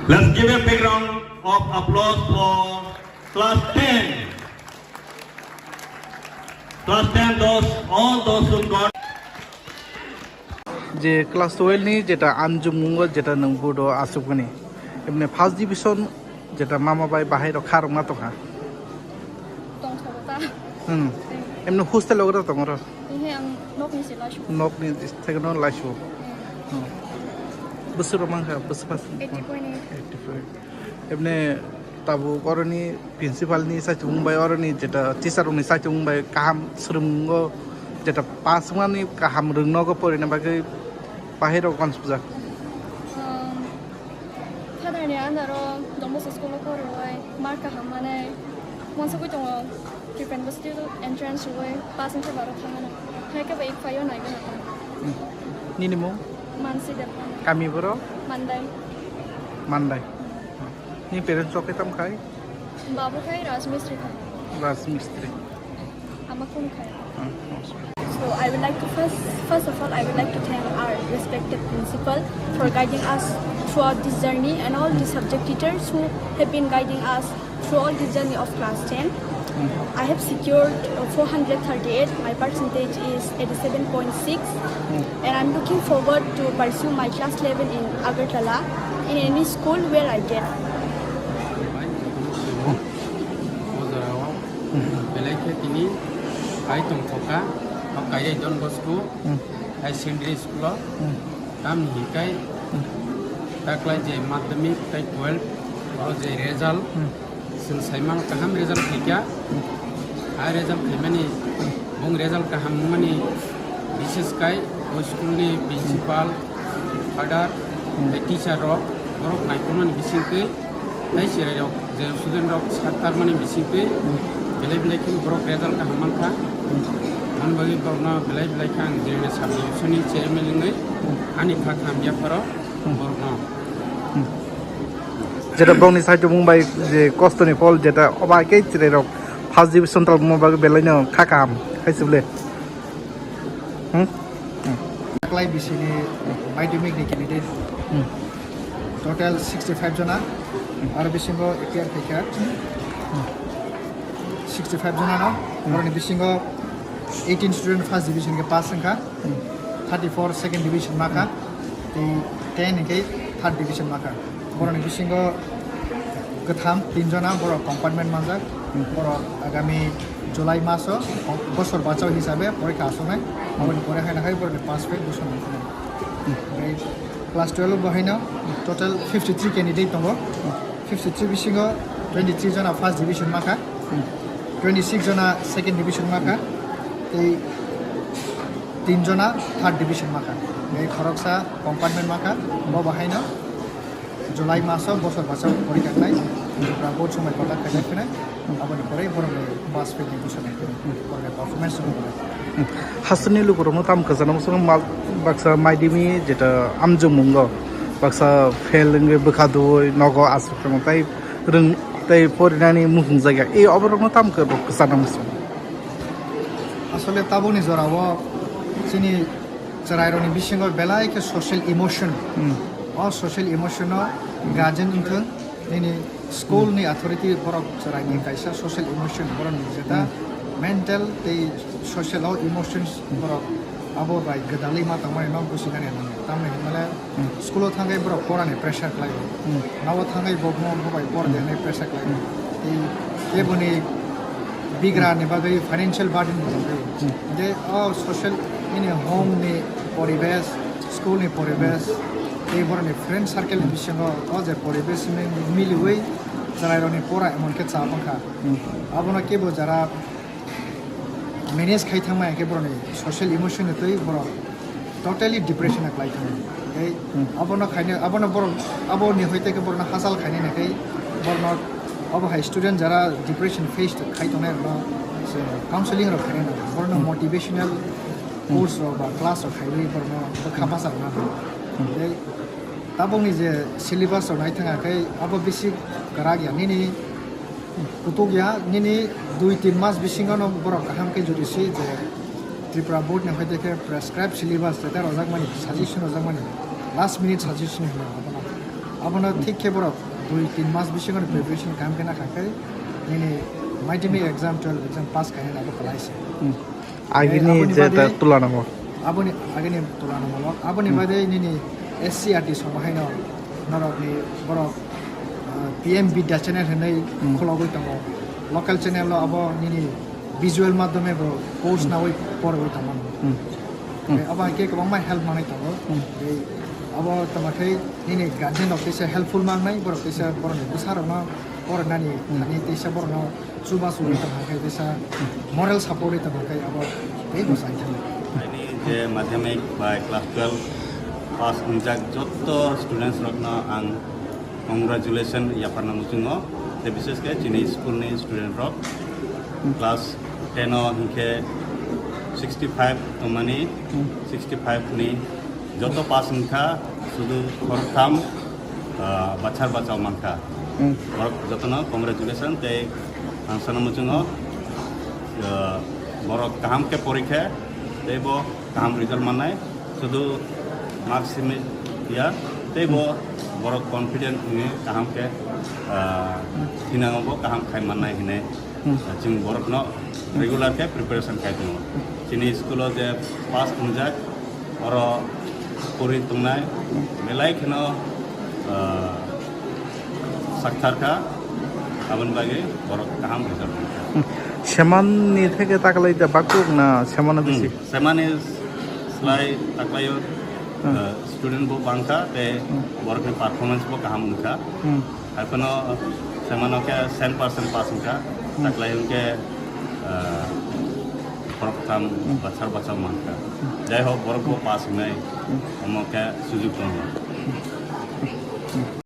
Let's give a big round of applause for class 10. Class 10, all those who got. যে class 12 নি যেটা আঞ্জুমুঙ্গ যেটা নং বুড়ো আসুকনি এমনি ফার্স্ট ডিভিশন যেটা মামা বাই বাহির খারং না তোখা এমনি হোস্টেল ওগরা তোমরা নকনি থেকে নন লাইসু বছর মাংখা বছর পাস 84 এমনি তাবু করনি প্রিন্সিপালনি সাইচুংবাই অরনি যেটা টিচারনি সাইচুংবাই কাহাম স্রুমঙ্গ যেটা পাস মানি কাহাম রংনগো পরিনা বাকি বাহিরাव কনসপজা ফাদারনি আন্দারো দমবস স্কুল করবাই মার্ক কাহামানে মনসবই দङ প্রিপেয়ার বস্তি এন্ট্রান্স হয় পাস ইনতে বারো থামানা হাইকে বাই ফায়ো নাইগা নিনিমো মানসি দেব কামি বড় মানদাই নি পেরেন্টস ওকে তাম খাই বাবু খাই রাজমিস্ত্রি আমা কোন খাই So I would like to first of all I would like to thank our respected principal for guiding us throughout this journey and all the subject teachers who have been guiding us through all this journey of class 10. I have secured 438. My percentage is 87.6 and I'm looking forward to pursue my class 11 in Agartala in any school where I get. Kaya Don Bosco, High Secondary School, Tam Hikai, Takla J. Madhyamik, Type 12, or the result, since Simon Kaham result Hika, I result many, Bong result Kaham money, Mrs. Kai, School principal, father, the teacher rock, Rock Nikoman Bisiki, the student rock, Satarmani Bisiki, believe like him broke result Kahamanka. Man bagi borna belai kang jene sabi suni chairman ngai ani khakam ya paro borna যেটা ব্রনি cyto Mumbai যে কষ্টনি ফল যেটা অবাকে চিরে rock first division তাল মুম্বাই বেলাইনো খাকাম খাইছবলে ক্লাই বিসিনি মাধ্যমিক নি candidate total 65 জনা আর বিসিঙ্গ ATR ফেকার 65 জনা না বরনি বিসিঙ্গ 18 student first division के पास संख्या 34 second division माका 10 के third division माका बरनि बिसिंग गथाम 3 जना बर कम्पार्टमेन्ट माजा बर आगामी जुलाई मास बसर बाचाव हिसाबै परीक्षा आसनाय आबनि परीक्षा नाखाय बरनि पास फेल बोसन क्लास 12 बहायना टोटल 53 कैंडिडेट दङ 53 बिसिंग 23 जना फर्स्ट डिविजन माका 26 जना सेकेन्ड डिविजन माका 3 जना थर्ड डिविजन माखा এই খরকসা কম্পার্টমেন্ট মাখা বাহাইনা জুলাই মাসে বছর বছর পরীক্ষা নাই আমরা বহুত সময় কথা খাইছিনা আবার পরে বরং বাস ফেল ডিভিশন পরে পারফরম্যান্স হবে হাসনি লুকুরম তাম কাজানাম সং মাল বাক্সা মাইদিমি যেটা আমজুমুঙ্গ বাক্সা ফেল নগে বখাদই নগ আসুকম তাই রং তাই পরিনানি মুহুং জায়গা এই অবরম তাম কে কাজানাম সং আসলে তাবনি জরাব চিনি চরাইরনি বিসিঙ্গ বেলাইকে social emotion social emotion guardian ইনথন নিনি স্কুল নি অথরিটি বরক চরাইনি কাইসা সোশ্যাল ইমোশন বরন যেটা মেন্টাল এই সোশ্যাল ইমোশনস বরক আবো বাই গদালি মা তামাই নম কুসিগানে তামনে হিমালে স্কুল থাঙ্গাই বরক পড়ানে প্রেসার লাই নাও থাঙ্গাই বগম ববাই পড়দেনে প্রেসার লাই এই ebony bigra ne bagai financial burden de social in a home ne poribesh school ne poribesh ei borne friend circle bishingo oje poribesh me mili hoi jara roni pora emon ke cha bangkha abona ke bo jara manage khai thama ke borne social emotion tei boro totally depression ak lai thama ei abona khaine abona bor aboni hoite ke borna hasal khaine ne kai borno अब high student जरा depression face खाइतने counselling खाने बरनो motivational course class खाई बरनो खापासा ताबंनि जे syllabus नाय थाङाखै अब basic गरा गया निनि कुतो गया निनि 2-3 मास बिसिङाव बर गाहामकै जुदिसि जे त्रिपुरा बोर्ड ने होइते प्रेसक्राइब सिलेबास जेता रजाक मानि सजेशन रजाक मानि लास्ट मिनिट सजेशन होना abona thik ke borok 2-3 mas bisingo preparation kam kena khakai ini maidimi exam 12 exam pass kaina abo kalaise আগিনি যেটা তুলনামূলক aboni agini tulanamulok aboni bade nini SCRT sobahaino norokni borok PM Bidya channel henai khologoi tango local channel lo abo nini visual madhyame bro course na oi porgoi tango abo ke kabang mai help manai tango abo tamakai nini guardian of this helpful manai borok this borok busarona borok nani nani this borok no suba suba tamakai this moral support tamakai abo ei bosai tango ini je madhyamik by class 12 pass unjak joto students rokna ang congratulation ya parna musungo te bises ke chini school ni student rok class 10 o hinke 65 tomani 65 ni joto pass unka sudu kortam bachar bachao manka borok jotono congratulation te angsana musungo borok kaham ke porikhe tebo kaham result manai sudu maximum ya tebo borok confident ini kaham ke hinangobo kaham khai manai hine jing borok no regular ke preparation khai tu chini school de pass unjak oro puri tungnai melai khno sakthar ka abon bage borok kaham result সেমাননি থেকে তাকালাই দা বাকুক না সেমানো বেশি seman is slai taklayo student bo bangka te borok ni performance bo kaham unka akono semano ke 100% pass unka taklayo ke borok kam bachar manka jai ho borok bo pass nai omo ke sujug